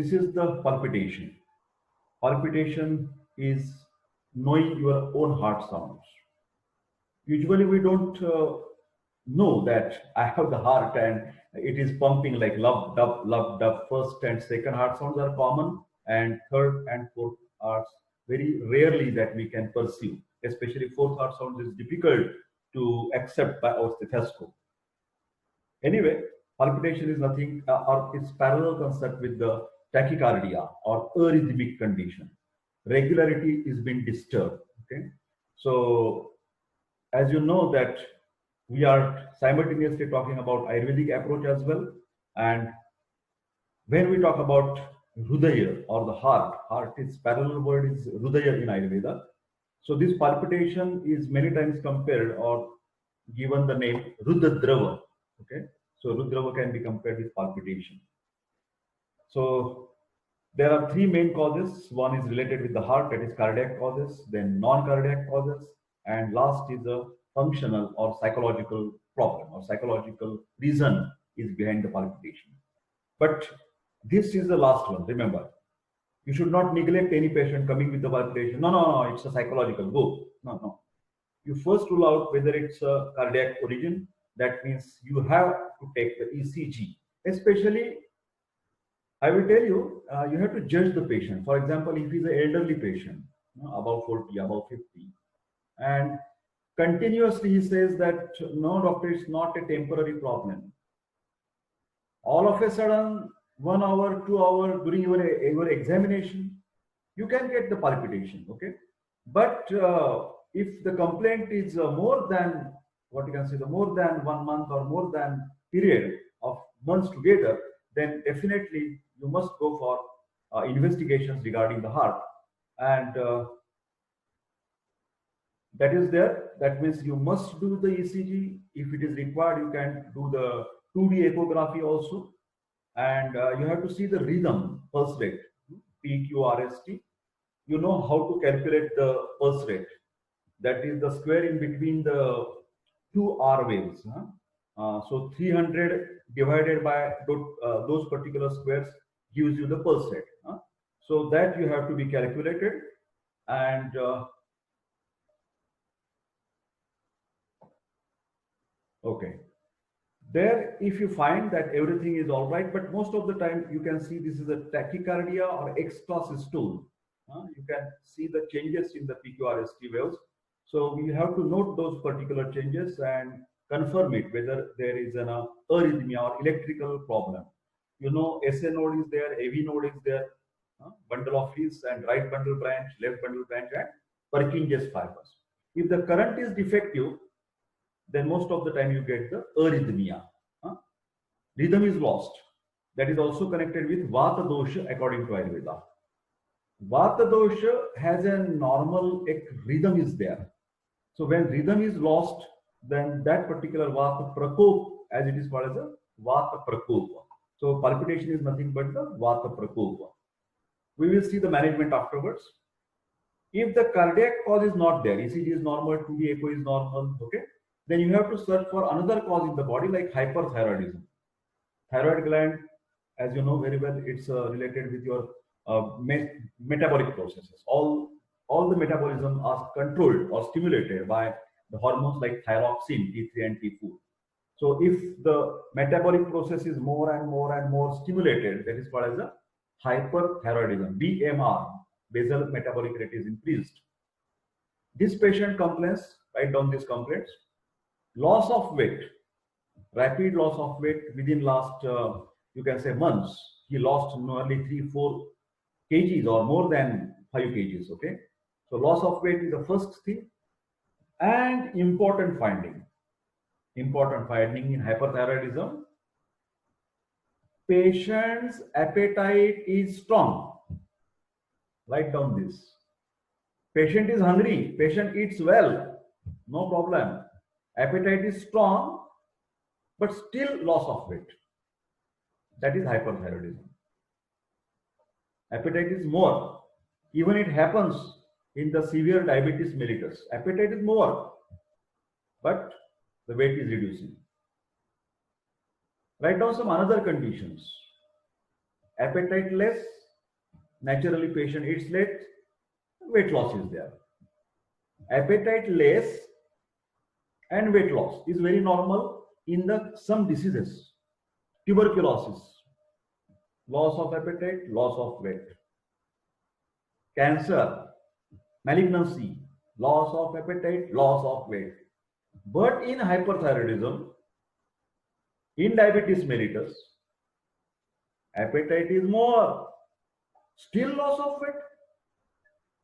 This is the palpitation. Palpitation is knowing your own heart sounds. Usually, we don't know that I have the heart and it is pumping like love, dub, love, dub. First and second heart sounds are common, and third and fourth are very rarely that we can perceive. Especially fourth heart sound is difficult to accept by our stethoscope. Anyway, palpitation is nothing, or it's parallel concept with the tachycardia or arrhythmic condition. Regularity is being disturbed. Okay, so as you know that we are simultaneously talking about Ayurvedic approach as well, and when we talk about Hrudaya or the heart is parallel word is Hrudaya in Ayurveda. So this palpitation is many times compared or given the name Rudradrava. Okay, so Rudrava can be compared with palpitation. So there are three main causes. One is related with the heart, that is cardiac causes, then non-cardiac causes, and last is a functional or psychological problem or psychological reason is behind the palpitation. But this is the last one. Remember, you should not neglect any patient coming with the palpitation. No, no, no, it's a psychological. Go. No, no. You first rule out whether it's a cardiac origin. That means you have to take the ECG. Especially, I will tell you, you have to judge the patient. For example, if he's an elderly patient, about 40, about 50, and continuously he says that, no, doctor, it's not a temporary problem. All of a sudden, 1 hour, 2 hour during your examination, you can get the palpitation, okay? But if the complaint is more than, what you can say, the more than 1 month or more than period of months together, then definitely you must go for investigations regarding the heart. And that is there. That means you must do the ECG. If it is required, you can do the 2D echography also. And you have to see the rhythm, pulse rate, PQRST. You know how to calculate the pulse rate. That is the square in between the two R waves. So 300 divided by those particular squares gives you the pulse rate. So that you have to be calculated. And okay. There, if you find that everything is all right, but most of the time you can see this is a tachycardia or extrasystole. You can see the changes in the PQRST waves. So we have to note those particular changes and confirm it whether there is an arrhythmia or electrical problem. You know, SA node is there, AV node is there, bundle of His and right bundle branch, left bundle branch, and Purkinje's fibers. If the current is defective, then most of the time you get the arrhythmia. Rhythm is lost. That is also connected with Vata dosha according to Ayurveda. Vata dosha has a normal rhythm is there. So when rhythm is lost, then that particular Vata prakop, as it is called as a Vata prakopa. So palpitation is nothing but the Vata prakopa. We will see the management afterwards. If the cardiac cause is not there, ECG is normal, 2D echo is normal, okay, then you have to search for another cause in the body like hyperthyroidism. Thyroid gland, as you know very well, it's related with your metabolic processes. All the metabolism are controlled or stimulated by the hormones like thyroxine, T3 and T4. So if the metabolic process is more and more and more stimulated, that is called as a hyperthyroidism, BMR, basal metabolic rate is increased. This patient complains, write down these complaints: loss of weight, rapid loss of weight within last, you can say, months. He lost nearly 3-4 kgs or more than 5 kgs, okay? So loss of weight is the first thing. And important finding in hyperthyroidism, patient's appetite is strong. Write down this. Patient is hungry, patient eats well, no problem. Appetite is strong, but still loss of weight. That is hyperthyroidism. Appetite is more. Even it happens in the severe diabetes mellitus. Appetite is more, but the weight is reducing. Write down some another conditions. Appetite less, naturally patient eats less, weight loss is there. Appetite less and weight loss is very normal in some diseases. Tuberculosis, loss of appetite, loss of weight. Cancer, malignancy, loss of appetite, loss of weight. But in hyperthyroidism, in diabetes mellitus, appetite is more, still loss of weight.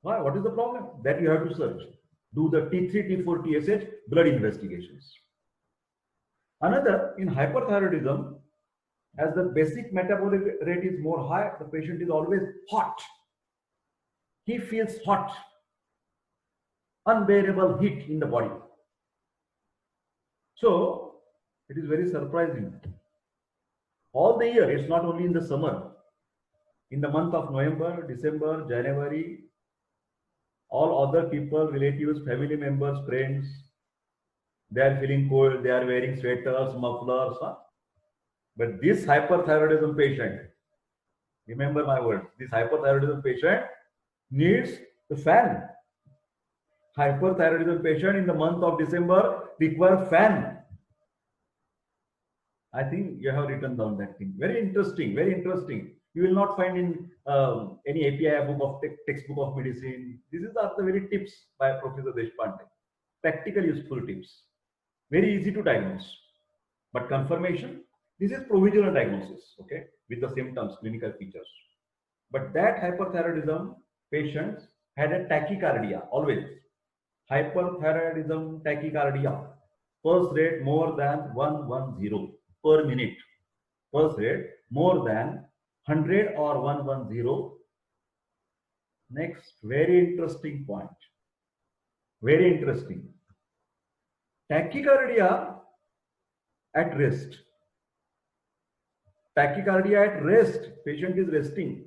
Why? What is the problem? That you have to search. Do the T3, T4, TSH blood investigations. Another, in hyperthyroidism, as the basic metabolic rate is more high, the patient is always hot. He feels hot, unbearable heat in the body. So it is very surprising. All the year, it's not only in the summer. In the month of November, December, January, all other people, relatives, family members, friends, they are feeling cold, they are wearing sweaters, mufflers. But this hyperthyroidism patient, remember my words, this hyperthyroidism patient needs the fan. Hyperthyroidism patient in the month of December require fan. I think you have written down that thing. Very interesting, very interesting. You will not find in any API book of textbook of medicine. These are the very tips by Professor Deshpande. Practical useful tips. Very easy to diagnose. But confirmation, this is provisional diagnosis, okay, with the symptoms, clinical features. But that hyperthyroidism patients had a tachycardia always. Hyperthyroidism tachycardia. Pulse rate more than 110 per minute. Pulse rate more than 100 or 110. Next, very interesting point. Very interesting. Tachycardia at rest. Tachycardia at rest. Patient is resting.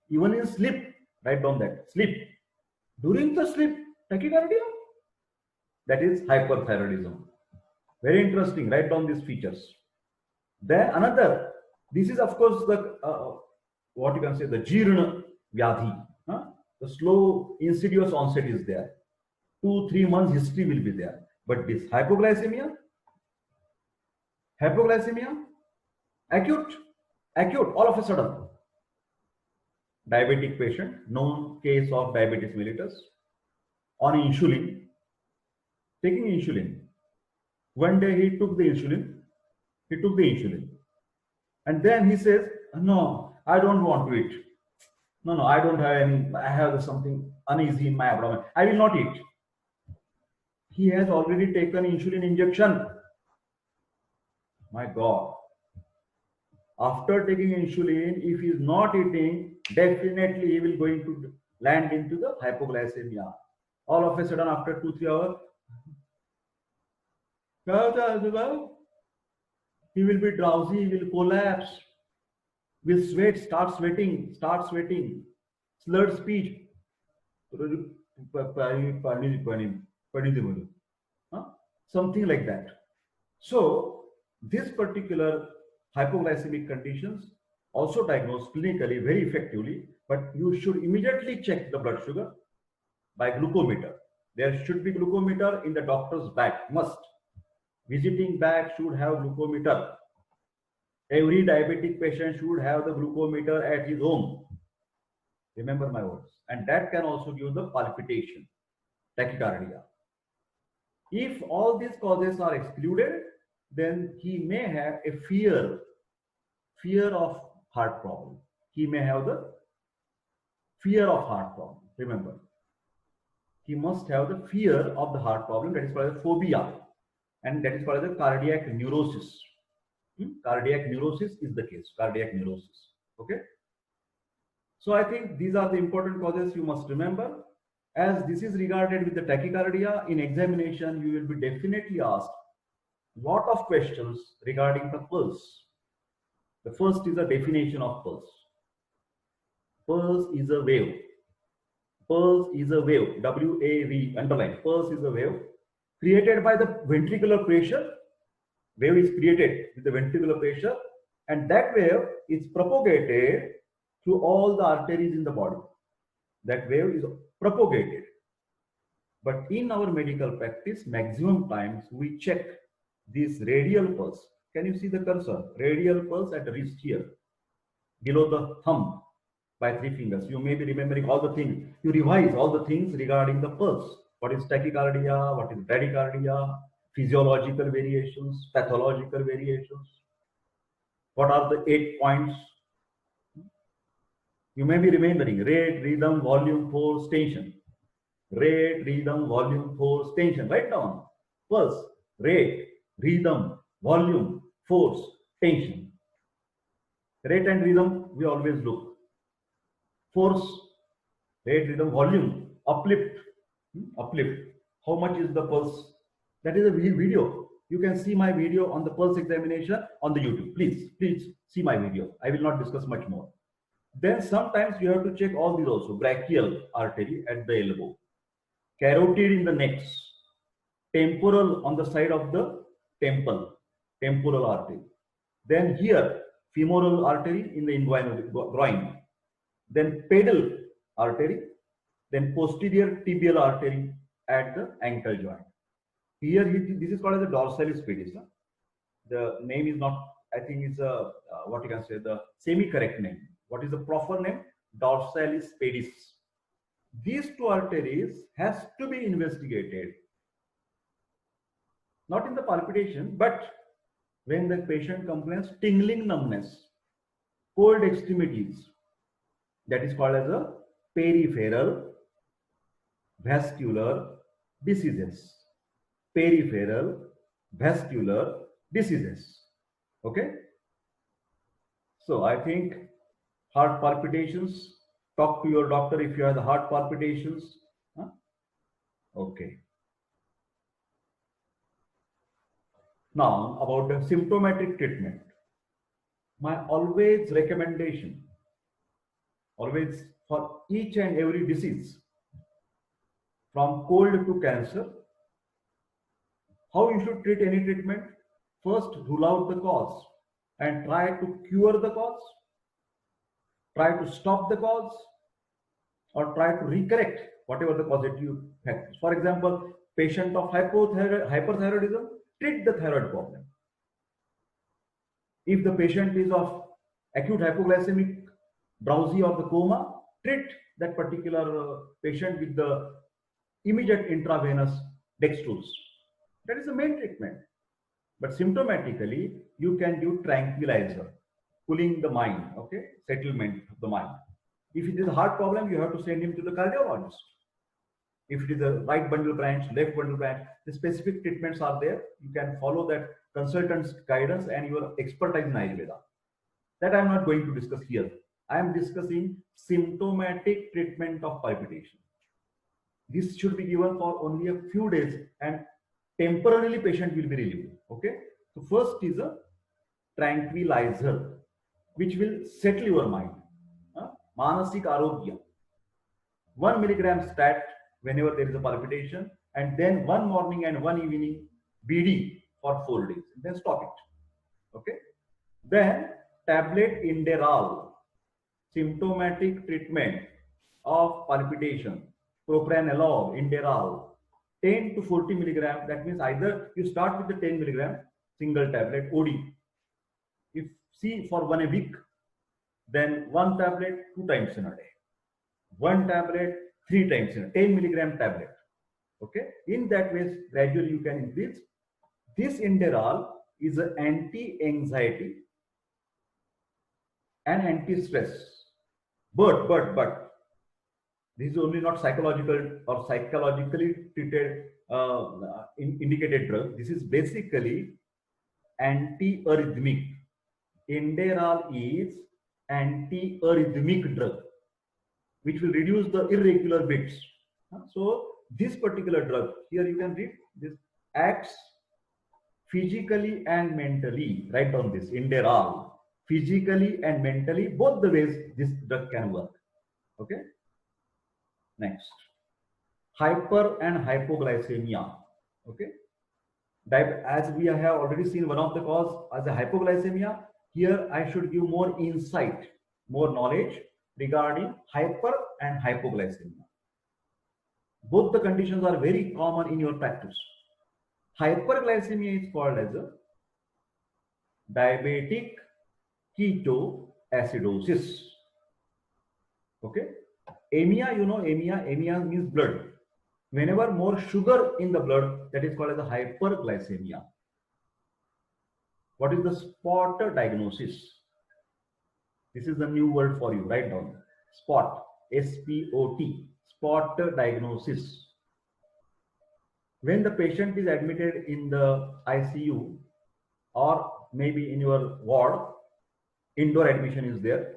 Even in sleep. Write down that. Sleep. During the sleep, tachycardia. That is hyperthyroidism. Very interesting. Write down these features. Then another. This is of course the what you can say the Jirna Vyadhi. The slow insidious onset is there. 2-3 months history will be there. But this hypoglycemia, acute, all of a sudden. Diabetic patient, known case of diabetes mellitus, on insulin, taking insulin. One day he took the insulin, and then he says, no, I don't want to eat. No, I don't have any, I have something uneasy in my abdomen. I will not eat. He has already taken insulin injection. My God. After taking insulin, if he is not eating, definitely he will going to land into the hypoglycemia. All of a sudden, after 2-3 hours, he will be drowsy, he will collapse, will sweat, start sweating, slurred speech. Something like that. So this particular hypoglycemic conditions also diagnosed clinically very effectively, but you should immediately check the blood sugar by glucometer. There should be glucometer in the doctor's bag, must. Visiting bag should have glucometer. Every diabetic patient should have the glucometer at his home. Remember my words. And that can also give the palpitation, tachycardia. If all these causes are excluded, then he may have a fear of heart problem. He may have the fear of heart problem. Remember, he must have the fear of the heart problem. That is called a phobia, and that is called the cardiac neurosis. Cardiac neurosis is the case. Cardiac neurosis. Okay. So I think these are the important causes you must remember. As this is regarded with the tachycardia, in examination you will be definitely asked lot of questions regarding the pulse. The first is a definition of pulse. Pulse is a wave. Pulse is a wave. W-A-V, underline. Pulse is a wave created by the ventricular pressure. Wave is created with the ventricular pressure, and that wave is propagated through all the arteries in the body. That wave is propagated. But in our medical practice, maximum times we check this radial pulse. Can you see the cursor? Radial pulse at the wrist here, below the thumb by 3 fingers. You may be remembering all the things. You revise all the things regarding the pulse. What is tachycardia? What is bradycardia? Physiological variations, pathological variations. What are the 8 points? You may be remembering rate, rhythm, volume, force, tension. Rate, rhythm, volume, force, tension. Write down. Pulse, rate, rhythm, volume, force, tension. Rate and rhythm, we always look. Force, rate, rhythm, volume, uplift. Uplift. How much is the pulse? That is a video. You can see my video on the pulse examination on the YouTube. Please see my video. I will not discuss much more. Then sometimes you have to check all these also. Brachial artery at the elbow, carotid in the neck, temporal on the side of the temple, temporal artery. Then here, femoral artery in the groin. Then pedal artery. Then posterior tibial artery at the ankle joint. Here, this is called as the dorsalis pedis. The name is not, I think it's a, what you can say, the semi-correct name. What is the proper name? Dorsalis pedis. These two arteries has to be investigated. Not in the palpitation, but when the patient complains tingling numbness, cold extremities, that is called as a peripheral vascular diseases. Peripheral vascular diseases. Okay. So I think heart palpitations, talk to your doctor if you have the heart palpitations. Huh? Okay. Now about the symptomatic treatment. My always recommendation, always for each and every disease, from cold to cancer, how you should treat any treatment? First, rule out the cause and try to cure the cause, try to stop the cause, or try to recorrect whatever the causative factors. For example, patient of hyperthyroidism, treat the thyroid problem. If the patient is of acute hypoglycemic drowsy or the coma, treat that particular patient with the immediate intravenous dextrose. That is the main treatment. But symptomatically, you can do tranquilizer, cooling the mind, okay, settlement of the mind. If it is a heart problem, you have to send him to the cardiologist. If it is a right bundle branch, left bundle branch, the specific treatments are there. You can follow that consultant's guidance and your expertise in Ayurveda. That I am not going to discuss here. I am discussing symptomatic treatment of palpitation. This should be given for only a few days and temporarily patient will be relieved. Okay. So first is a tranquilizer, which will settle your mind. Manasik Arogya. 1 milligram stat whenever there is a palpitation, and then one morning and one evening BD for 4 days. Then stop it. Okay. Then tablet Inderal, symptomatic treatment of palpitation. Propranolol, Inderal, 10 to 40 milligram. That means either you start with the 10 milligram single tablet OD. If see for 1 week, then 1 tablet 2 times in a day, 1 tablet 3 times in a 10 milligram tablet. Okay, in that way gradually you can increase. This Inderal is an anti-anxiety and anti-stress. But this is only not psychological or psychologically treated indicated drug. This is basically anti-arrhythmic. Inderal is anti-arrhythmic drug, which will reduce the irregular beats. So this particular drug, here you can read, this acts physically and mentally. Write down this, Inderal. Physically and mentally, both the ways this drug can work. Okay. Next, hyper and hypoglycemia. Okay. As we have already seen one of the cause as a hypoglycemia, here I should give more insight, more knowledge regarding hyper and hypoglycemia. Both the conditions are very common in your practice. Hyperglycemia is called as a diabetic ketoacidosis. Okay. Anemia, you know, anemia means blood. Whenever more sugar in the blood, that is called as a hyperglycemia. What is the spot diagnosis? This is the new word for you. Write down. Spot. S-P-O-T. Spot diagnosis. When the patient is admitted in the ICU or maybe in your ward, indoor admission is there,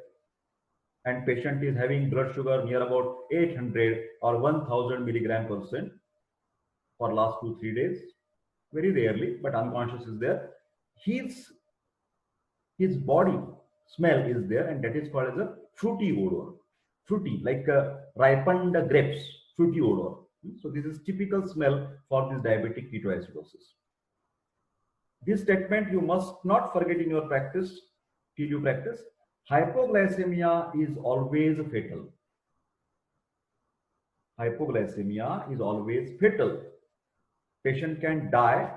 and patient is having blood sugar near about 800 or 1000 milligram per cent for last 2-3 days, very rarely, but unconscious is there. His body smell is there, and that is called as a fruity odor. Fruity, like ripened grapes, fruity odor. So this is typical smell for this diabetic ketoacidosis. This statement you must not forget in your practice till you practice. Hypoglycemia is always fatal. Hypoglycemia is always fatal. Patient can die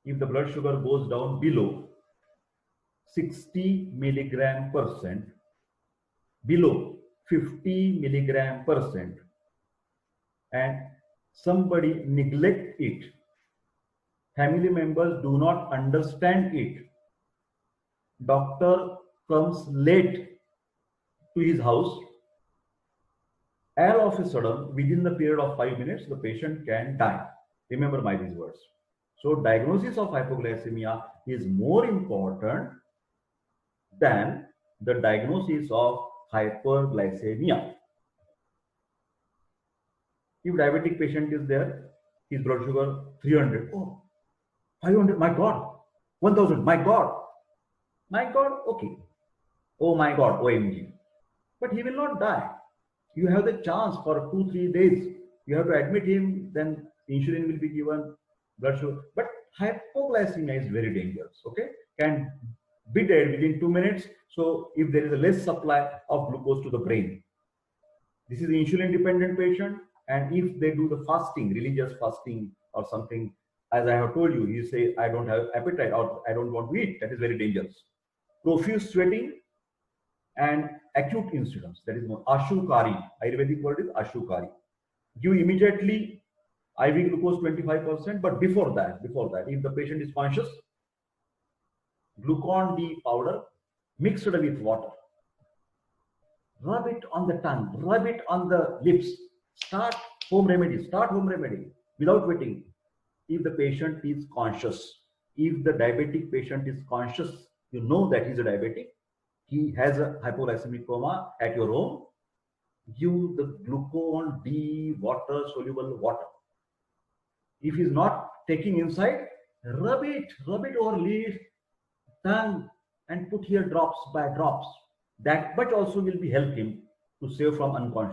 if the blood sugar goes down below 60 milligram per cent, below 50 milligram per cent, and somebody neglect it. Family members do not understand it. Doctor comes late to his house. All of a sudden, within the period of 5 minutes, the patient can die. Remember these words. So diagnosis of hypoglycemia is more important than the diagnosis of hyperglycemia. If diabetic patient is there, his blood sugar 300, oh, 500, my God, 1000, my God, okay, oh my God, OMG. But he will not die. You have the chance for 2-3 days. You have to admit him, then insulin will be given, blood sugar. But hypoglycemia is very dangerous, okay? Can be dead within 2 minutes. So if there is a less supply of glucose to the brain. This is the insulin dependent patient. And if they do the fasting, religious fasting or something, as I have told you, you say, I don't have appetite or I don't want to eat. That is very dangerous. Profuse sweating and acute incidence, that is known ashukari. Ayurvedic word is ashukari. Give immediately IV glucose 25%, but before that, if the patient is conscious, glucon D powder mixed with water. Rub it on the tongue, rub it on the lips. Start home remedy without waiting. If the patient is conscious, if the diabetic patient is conscious, you know that he's a diabetic, he has a hypoglycemic coma at your home, give the glucon D water, soluble water. If he's not taking inside, rub it over lips, tongue, and put here drops by drops. That much also will be help him to save from unconsciousness.